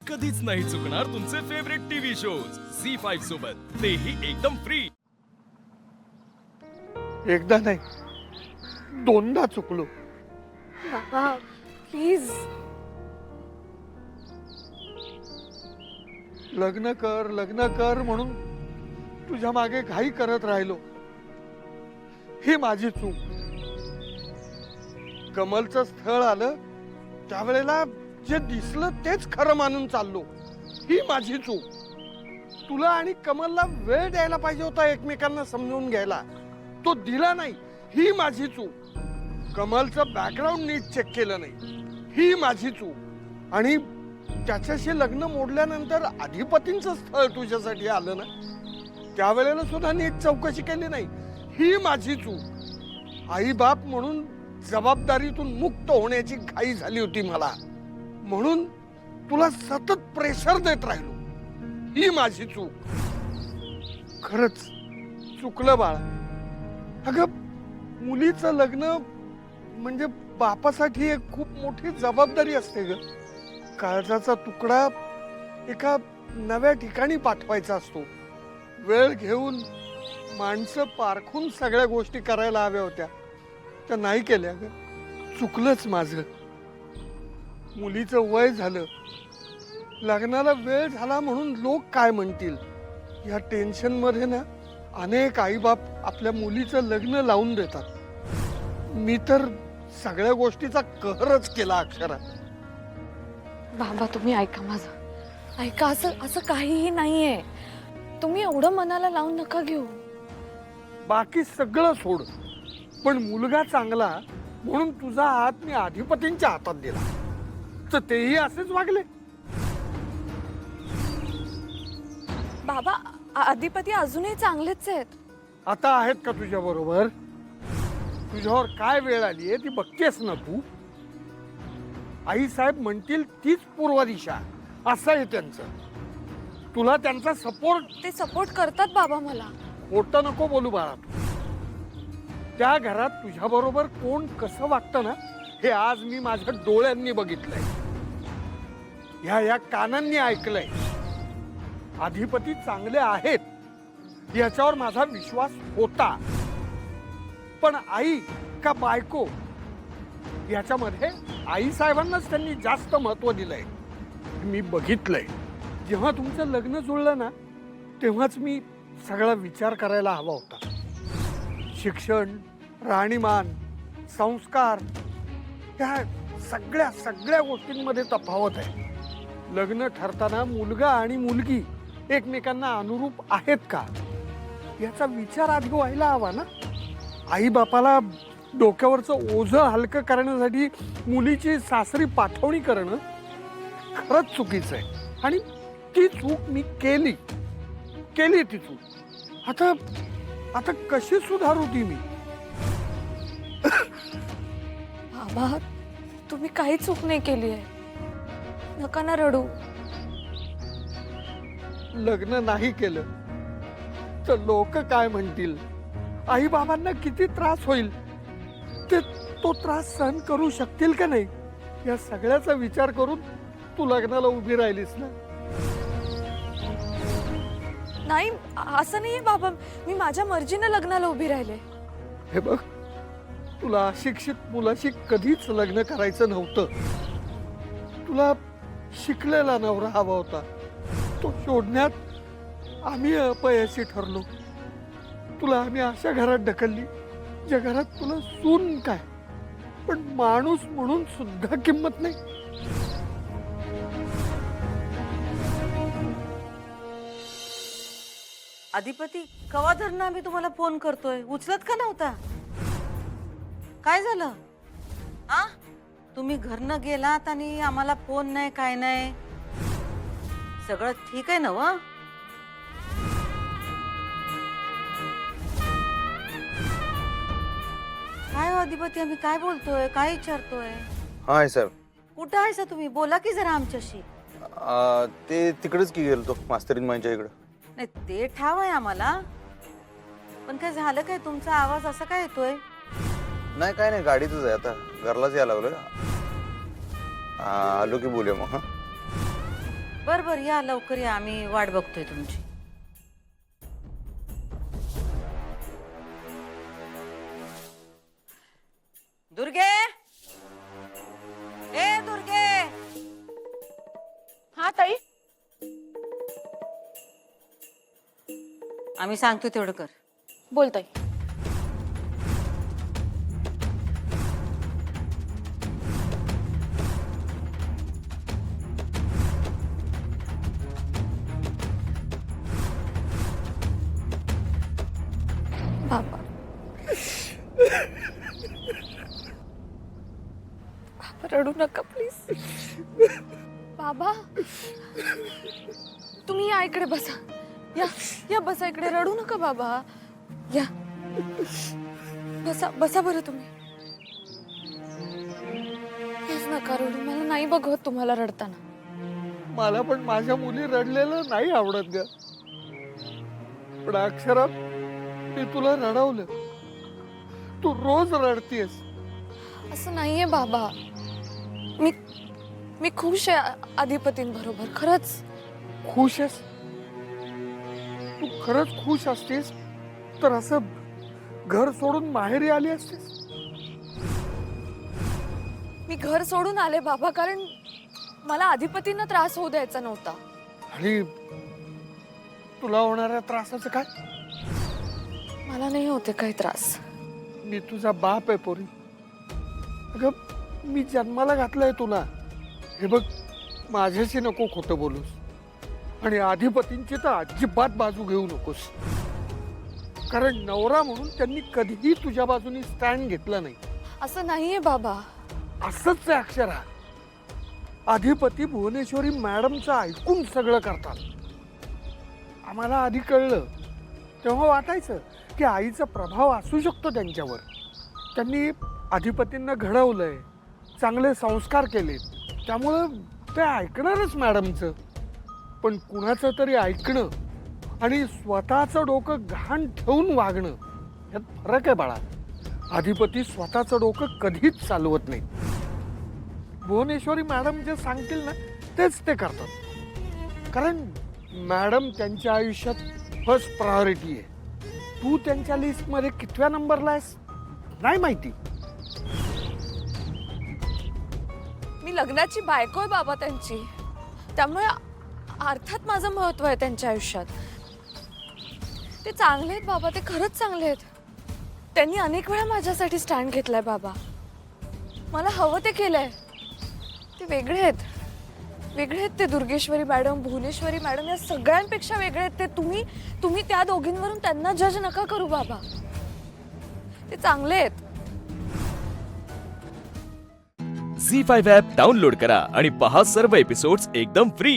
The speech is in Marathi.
कधीच नाही चुकणार तुमचे फेवरेट टीव्ही शोज झी5 सोबत, तेही एकदम फ्री. एकदा नाही दोनदा चुकलो. बाबा प्लीज. लग्न कर म्हणून तुझ्या मागे घाई करत राहिलो. ही माझी चूक. कमलचं स्थळ आलं त्यावेळेला जे दिसलं तेच खरं मानून चाललो. ही माझी चूक. तुला आणि कमलला वेळ द्यायला पाहिजे होता एकमेकांना समजून घ्यायला, तो दिला नाही. ही माझी चूक. कमलचं बॅकग्राऊंड नीट चेक केलं नाही, ही माझी चूक. आणि त्याच्याशी लग्न मोडल्यानंतर अधिपतींचं स्थळ तुझ्यासाठी आलं ना, त्यावेळेला सुद्धा नीट चौकशी केली नाही, ही माझी चूक. आई बाप म्हणून जबाबदारीतून मुक्त होण्याची घाई झाली होती मला, म्हणून तुला सतत प्रेशर देत राहिलो. ही माझी चूक. खरंच चुकलं बाळा. अगं मुलीचं लग्न म्हणजे बापासाठी एक खूप मोठी जबाबदारी असते ग. काळजाचा तुकडा एका नव्या ठिकाणी पाठवायचा असतो. वेळ घेऊन माणसं पारखून सगळ्या गोष्टी करायला हव्या होत्या, त्या नाही केल्या ग. चुकलंच माझं. मुलीचं वय झालं, लग्नाला वेळ झाला म्हणून लोक काय म्हणतील या टेन्शन मध्ये ना अनेक आईबाप आपल्या मुलीचं लग्न लावून देतात. मी तर सगळ्या गोष्टीचा कहरच केला अक्षरात. बाबा तुम्ही ऐका माझं. ऐका, असं काहीही नाहीये. तुम्ही एवढं मनाला लावून नका घेऊ. बाकी सगळं सोड, पण मुलगा चांगला म्हणून तुझा हात मी अधिपतींच्या हातात दिला, तर तेही असेच वागले. बाबा अधिपती अजूनही चांगलेच आहेत. आता आहेत का तुझ्या बरोबर? तुझ्यावर काय वेळ आली आहे ती बघतेस ना तू. आई साहेब म्हणतील तीच पूर्व दिशा, असं आहे त्यांचं. तुला त्यांचा सपोर्ट. ते सपोर्ट करतात बाबा मला. खोटं नको बोलू बाळा तू. त्या घरात तुझ्या बरोबर कोण कसं वागतं ना, हे आज मी माझ्या डोळ्यांनी बघितलंय, ह्या कानांनी ऐकलंय. अधिपती चांगले आहेत याच्यावर माझा विश्वास होता, पण आई का बायको याच्यामध्ये आई साहेबांनाच त्यांनी जास्त महत्व दिलंय. मी बघितलंय. जेव्हा तुमचं लग्न जुळलं ना, तेव्हाच मी सगळा विचार करायला हवा होता. शिक्षण, राहणीमान, संस्कार, त्या सगळ्या गोष्टींमध्ये तफावत आहे. लग्न ठरताना मुलगा आणि मुलगी एकमेकांना अनुरूप आहेत का याचा विचार आधी व्हायला हवा ना. आई बापाला डोक्यावरचं ओझं हलकं करण्यासाठी मुलीची सासरी पाठवणी करणं खरंच चुकीचं आहे. आणि ती चूक मी केली ती चूक. आता कशी सुधारू ती मी? बाबा तुम्ही काही चूक नाही केली आहे. नका ना रडू. लग्न नाही केलं तर लोक काय म्हणतील, आई बाबांना किती त्रास होईल, ते तो त्रास सहन करू शकतील का नाही, या सगळ्याचा विचार करून तू लग्नाला उभी राहिलीस ना. नाही असं नाहीये बाबा, मी माझ्या मर्जीने लग्नाला उभी राहिले. हे बघ, तुला अशिक्षित मुलाशी कधीच लग्न करायचं नव्हतं. तुला शिकलेला नवरा हवा होता. तो शोधण्यात आम्ही अपयशी ठरलो. तुला आम्ही अशा घरात ढकलली ज्या घरात तुला सून काय पण माणूस म्हणून सुद्धा किंमत नाही. अधिपती कवा धरणं आम्ही तुम्हाला फोन करतोय, उचलत का नव्हता? काय झालं? आ तुम्ही घरनं गेलात आणि आम्हाला फोन नाही, काय नाही. सगळं ठीक आहे ना व? काय हो अधिपती, आम्ही काय बोलतोय, काय विचारतोय? Hi sir. कुठं आहे सर तुम्ही? बोला की जरा आमच्याशी. ते तिकडेच की गेलतो मास्तरीन मांच्या इकडे. नाही ते ठाव आहे आम्हाला, पण काय झालं काय? तुमचा आवाज असा काय येतोय? नाही काय नाही, गाडीतच आहे आता, घरलाच यायला लागलोय. आलो की बोलूया मग. बर बर या लवकर या, आम्ही वाट बघतोय तुमची. दुर्गे, ए दुर्गे. हा ताई. आम्ही सांगतो तेवढं कर. बोल ताई. बाबा, रडू नका प्लीज. बाबा, तुम्ही या इकडे बसा. या या बसा इकडे. रडू नका बाबा. या बसा बसा बरं तुम्ही. प्लीज नका रडू. मला नाही बघवत तुम्हाला रडताना. मला पण माझ्या मुली रडलेलं नाही आवडत ग. पण अक्षरा, मी तुला रडवलं. तू रोज रडतीयस. असं नाहीये बाबा. मी खुश आहे अधिपतींबरोबर. खरंच खुश आहेस? तू खरंच खुश असतेस तर असं घर सोडून माहेरी आली असतेस? मी घर सोडून आले बाबा, कारण मला अधिपतींना त्रास होऊ द्यायचा नव्हता. आणि तुला होणाऱ्या त्रासाचं काय? मला नाही होते काही त्रास. मी तुझा बाप आहे पोरी. अगं, मी जन्माला घातलंय तुला. हे बघ, माझ्याशी नको खोटं बोलूस. आणि अधिपतींची तर अजिबात बाजू घेऊ नकोस. कारण नवरा म्हणून त्यांनी कधीही तुझ्या बाजूने स्टँड घेतला नाही. असं नाहीये बाबा. असंच आहे अक्षरा. अधिपती भुवनेश्वरी मॅडमचं ऐकून सगळं करतात. आम्हाला आधी कळलं तेव्हा वाटायचं की आईचा प्रभाव असू शकतो त्यांच्यावर. त्यांनी अधिपतींना घडवलंय, चांगले संस्कार केले, त्यामुळं ते ऐकणारच मॅडमचं. पण कुणाचं तरी ऐकणं आणि स्वतःचं डोकं गहाण ठेवून वागणं यात फरक आहे बाळा. अधिपती स्वतःचं डोकं कधीच चालवत नाही. भुवनेश्वरी मॅडम जे सांगतील ना तेच ते करतात. कारण मॅडम त्यांच्या आयुष्यात फर्स्ट प्रायोरिटी आहे. तू त्यांच्या लिस्टमध्ये कितव्या नंबरला आहेस नाही माहिती. मी लग्नाची बायको आहे बाबा त्यांची. त्यामुळे अर्थात माझं महत्व आहे त्यांच्या आयुष्यात. ते चांगले आहेत बाबा. ते खरंच चांगले आहेत. त्यांनी अनेक वेळा माझ्यासाठी स्टँड घेतलाय बाबा. मला हवं ते केलंय. ते वेगळे आहेत. वेगळे आहेत ते. दुर्गेश्वरी मॅडम, भुवनेश्वरी मॅडम या सगळ्यांपेक्षा वेगळे आहेत ते. तुम्ही त्या दोघींवरून त्यांना जज नका करू बाबा. ते चांगले आहेत. झी 5 ॲप डाउनलोड करा आणि पहा सर्व एपिसोड्स एकदम फ्री.